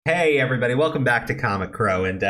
Hey everybody, welcome back to Comic Crow. And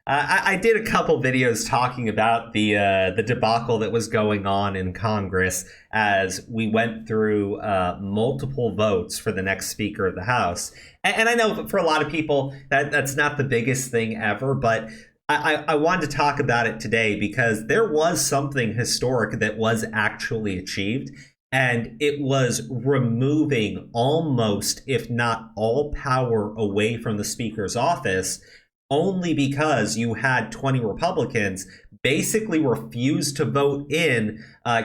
I did a couple videos talking about the debacle that was going on in Congress as we went through multiple votes for the next Speaker of the House. And I know for a lot of people that's not the biggest thing ever, but I wanted to talk about it today because there was something historic that was actually achieved. And it was removing almost, if not all, power away from the Speaker's office, only because you had 20 Republicans basically refuse to vote in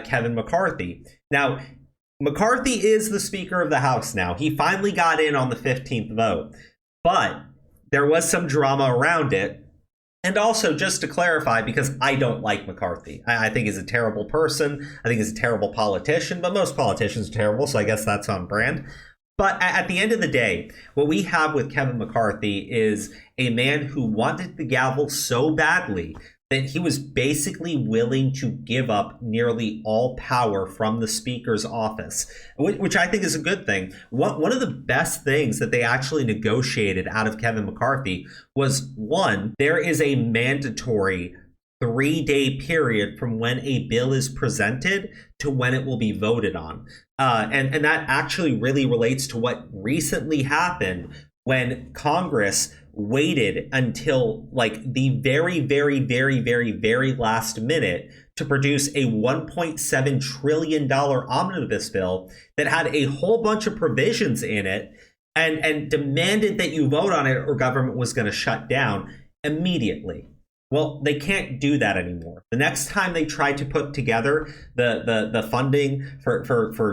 Kevin McCarthy. Now, McCarthy is the Speaker of the House now. He finally got in on the 15th vote, but there was some drama around it. And also, just to clarify, because I don't like McCarthy. I think he's a terrible person. I think he's a terrible politician, but most politicians are terrible, so I guess that's on brand. But at the end of the day, what we have with Kevin McCarthy is a man who wanted the gavel so badly that he was basically willing to give up nearly all power from the Speaker's office, which I think is a good thing. One of the best things that they actually negotiated out of Kevin McCarthy was, one, there is a mandatory 3-day period from when a bill is presented to when it will be voted on. And that actually really relates to what recently happened when Congress waited until like the very last minute to produce a $1.7 trillion omnibus bill that had a whole bunch of provisions in it and demanded that you vote on it or government was going to shut down immediately. Well, they can't do that anymore. The next time they try to put together the funding for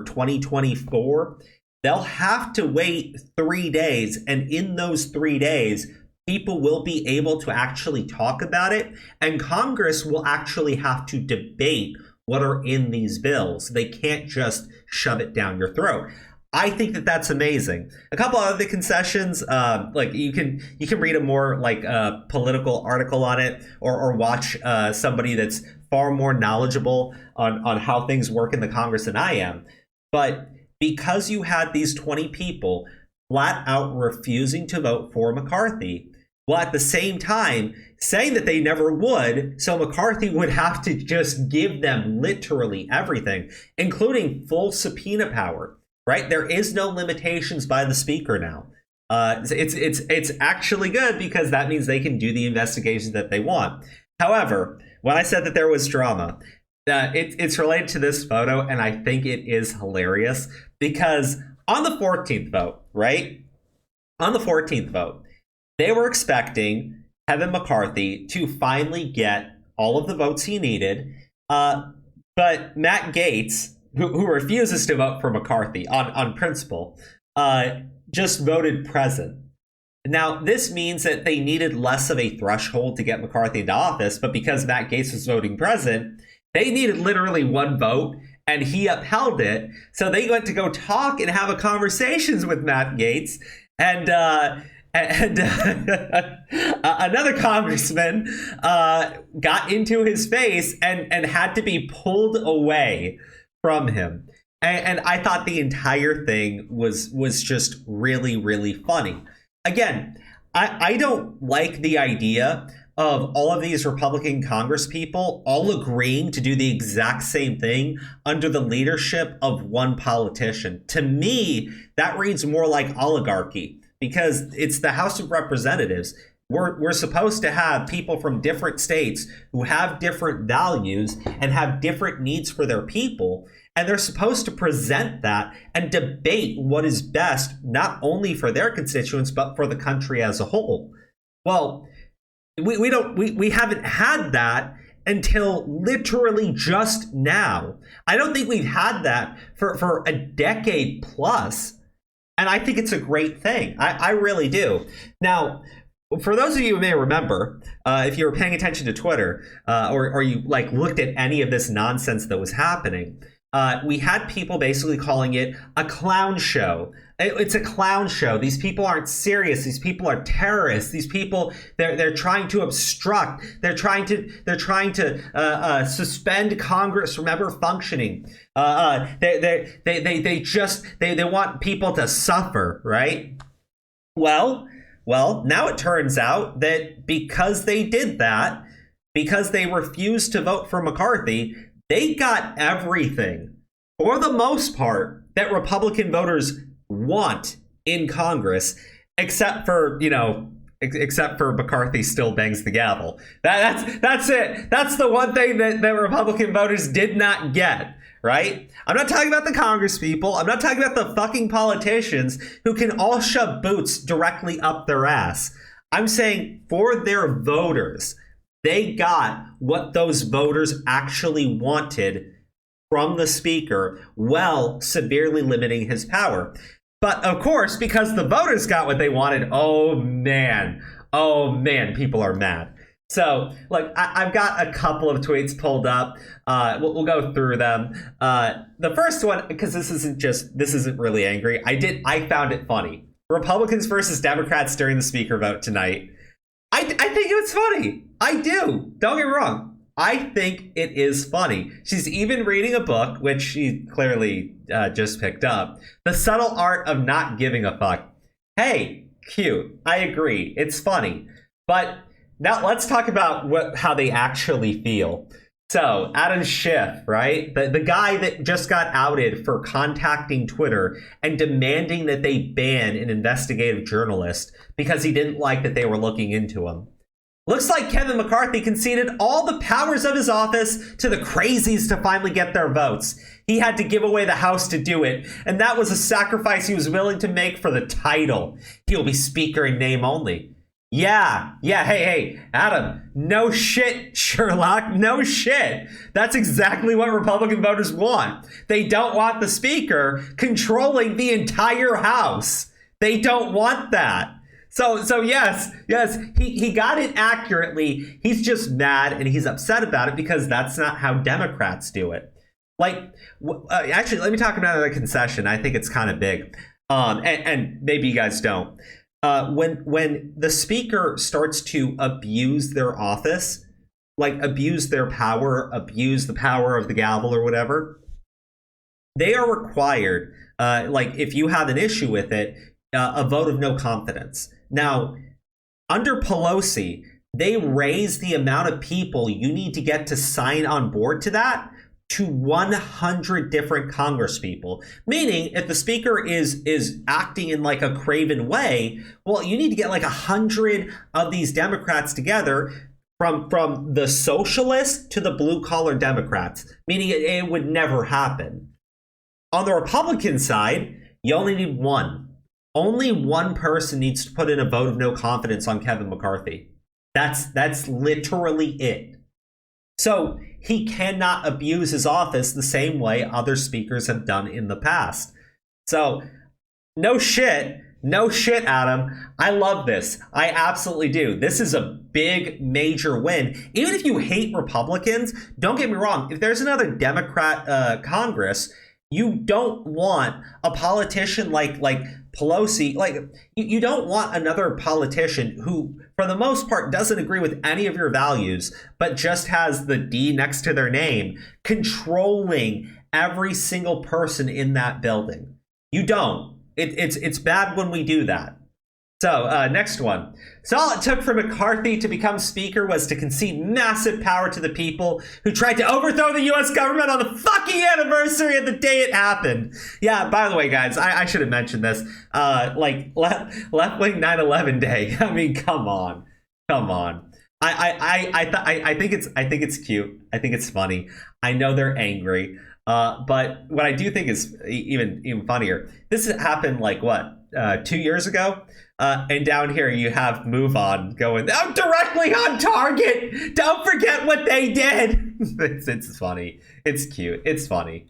2024, they'll have to wait 3 days. And in those 3 days, people will be able to actually talk about it. And Congress will actually have to debate what are in these bills. They can't just shove it down your throat. I think that that's amazing. A couple of other concessions, like you can read a more like political article on it, or watch somebody that's far more knowledgeable on how things work in the Congress than I am. But because you had these 20 people flat out refusing to vote for McCarthy, while at the same time saying that they never would, so McCarthy would have to just give them literally everything, including full subpoena power, right? There is no limitations by the Speaker now. It's actually good because that means they can do the investigations that they want. However, when I said that there was drama, it's related to this photo, and I think it is hilarious because on the 14th vote, right? On the 14th vote, they were expecting Kevin McCarthy to finally get all of the votes he needed, but Matt Gaetz, who refuses to vote for McCarthy on principle, just voted present. Now, this means that they needed less of a threshold to get McCarthy into office, but because Matt Gaetz was voting present, they needed literally one vote, and he upheld it. So they went to go talk and have a conversations with Matt Gaetz, and another congressman got into his face and had to be pulled away from him. And I thought the entire thing was just really funny. Again, I don't like the idea of all of these Republican Congress people all agreeing to do the exact same thing under the leadership of one politician. To me, that reads more like oligarchy because it's the House of Representatives. We're supposed to have people from different states who have different values and have different needs for their people. And they're supposed to present that and debate what is best, not only for their constituents, but for the country as a whole. Well, we haven't had that until literally just now. I don't think we've had that for a decade plus. And I think it's a great thing. I really do. Now, for those of you who may remember, if you were paying attention to Twitter or you like looked at any of this nonsense that was happening, we had people basically calling it a clown show. It's a clown show. These people aren't serious. These people are terrorists. These people, they're trying to obstruct. They're trying to suspend Congress from ever functioning. They want people to suffer, right? Well, Well, now it turns out that because they did that, because they refused to vote for McCarthy, they got everything, for the most part, that Republican voters want in Congress, except for, except for McCarthy still bangs the gavel. That's it. That's the one thing that Republican voters did not get, right? I'm not talking about the Congress people. I'm not talking about the fucking politicians who can all shove boots directly up their ass. I'm saying for their voters, they got what those voters actually wanted from the speaker, while severely limiting his power. But of course, because the voters got what they wanted, oh man, people are mad. So, I've got a couple of tweets pulled up. We'll go through them. The first one, because this isn't really angry. I found it funny. Republicans versus Democrats during the speaker vote tonight. I think it's funny. I do. Don't get me wrong. I think it is funny. She's even reading a book, which she clearly just picked up. The Subtle Art of Not Giving a Fuck. Hey, cute. I agree. It's funny. But now let's talk about how they actually feel. So, Adam Schiff, right? The guy that just got outed for contacting Twitter and demanding that they ban an investigative journalist because he didn't like that they were looking into him. Looks like Kevin McCarthy conceded all the powers of his office to the crazies to finally get their votes. He had to give away the House to do it, and that was a sacrifice he was willing to make for the title. He'll be speaker in name only. Yeah, hey, Adam, no shit, Sherlock, no shit. That's exactly what Republican voters want. They don't want the speaker controlling the entire House. They don't want that. So yes, he got it accurately. He's just mad and he's upset about it because that's not how Democrats do it. Actually, let me talk about another concession. I think it's kind of big, and maybe you guys don't. When the speaker starts to abuse their office, abuse their power, abuse the power of the gavel or whatever, they are required, if you have an issue with it, a vote of no confidence. Now, under Pelosi, they raised the amount of people you need to get to sign on board to that to 100 different congresspeople. Meaning, if the speaker is acting in a craven way, well, you need to get 100 of these Democrats together, from the socialists to the blue-collar Democrats, meaning it would never happen. On the Republican side, you only need one. Only one person needs to put in a vote of no confidence on Kevin McCarthy. That's literally it. So he cannot abuse his office the same way other speakers have done in the past. So no shit, Adam. I love this. I absolutely do. This is a big, major win. Even if you hate Republicans, don't get me wrong. If there's another Democrat Congress, you don't want a politician like Pelosi. You don't want another politician who, for the most part, doesn't agree with any of your values, but just has the D next to their name, controlling every single person in that building. You don't. It's bad when we do that. So, next one. So all it took for McCarthy to become speaker was to concede massive power to the people who tried to overthrow the U.S. government on the fucking anniversary of the day it happened. Yeah, by the way, guys, I should have mentioned this. Left-wing 9/11 day. I mean, come on. I think it's cute. I think it's funny. I know they're angry. But what I do think is even funnier, this happened 2 years ago? And down here you have Move On going, I'm directly on target. Don't forget what they did. It's funny. It's cute. It's funny.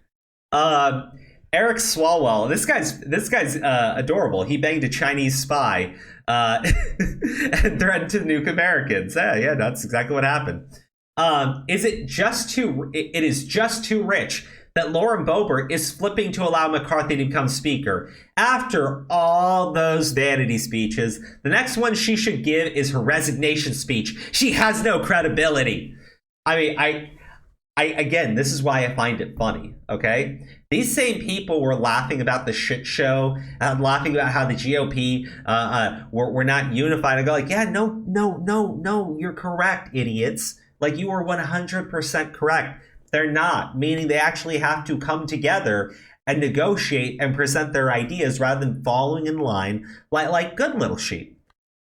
Eric Swalwell. This guy's adorable. He banged a Chinese spy and threatened to nuke Americans. Yeah, that's exactly what happened. It is just too rich that Lauren Boebert is flipping to allow McCarthy to become speaker. After all those vanity speeches, the next one she should give is her resignation speech. She has no credibility. I mean, Again, this is why I find it funny, okay? These same people were laughing about the shit show, laughing about how the GOP were not unified. I go like, yeah, no, you're correct, idiots. Like, you are 100% correct. They're not, meaning they actually have to come together and negotiate and present their ideas rather than following in line like good little sheep.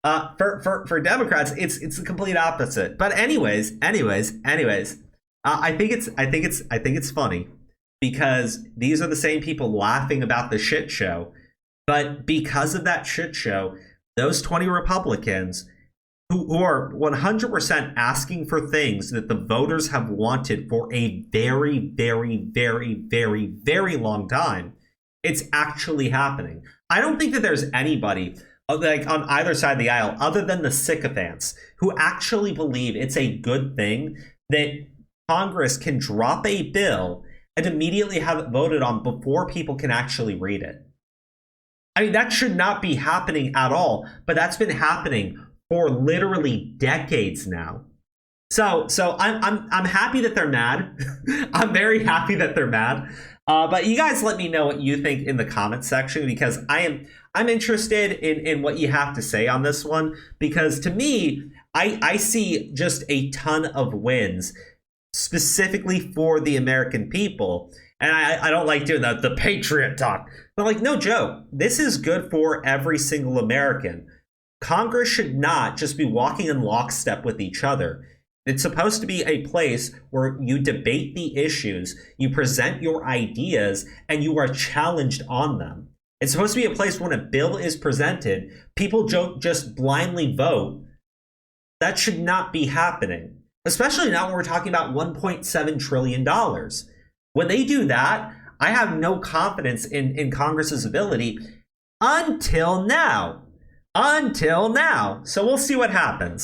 For Democrats, it's the complete opposite. But anyways, I think it's funny because these are the same people laughing about the shit show, but because of that shit show, those 20 Republicans who are 100% asking for things that the voters have wanted for a very, very, very, very, very long time, it's actually happening. I don't think that there's anybody like on either side of the aisle other than the sycophants who actually believe it's a good thing that Congress can drop a bill and immediately have it voted on before people can actually read it. I mean, that should not be happening at all, but that's been happening for literally decades now. So I'm happy that they're mad. I'm very happy that they're mad. But you guys let me know what you think in the comment section, because I'm interested in what you have to say on this one, because to me, I see just a ton of wins specifically for the American people. And I don't like doing the patriot talk, but like, no joke, this is good for every single American. Congress should not just be walking in lockstep with each other. It's supposed to be a place where you debate the issues, you present your ideas, and you are challenged on them. It's supposed to be a place when a bill is presented, people don't just blindly vote. That should not be happening, especially now when we're talking about $1.7 trillion. When they do that, I have no confidence in Congress's ability until now. So we'll see what happens.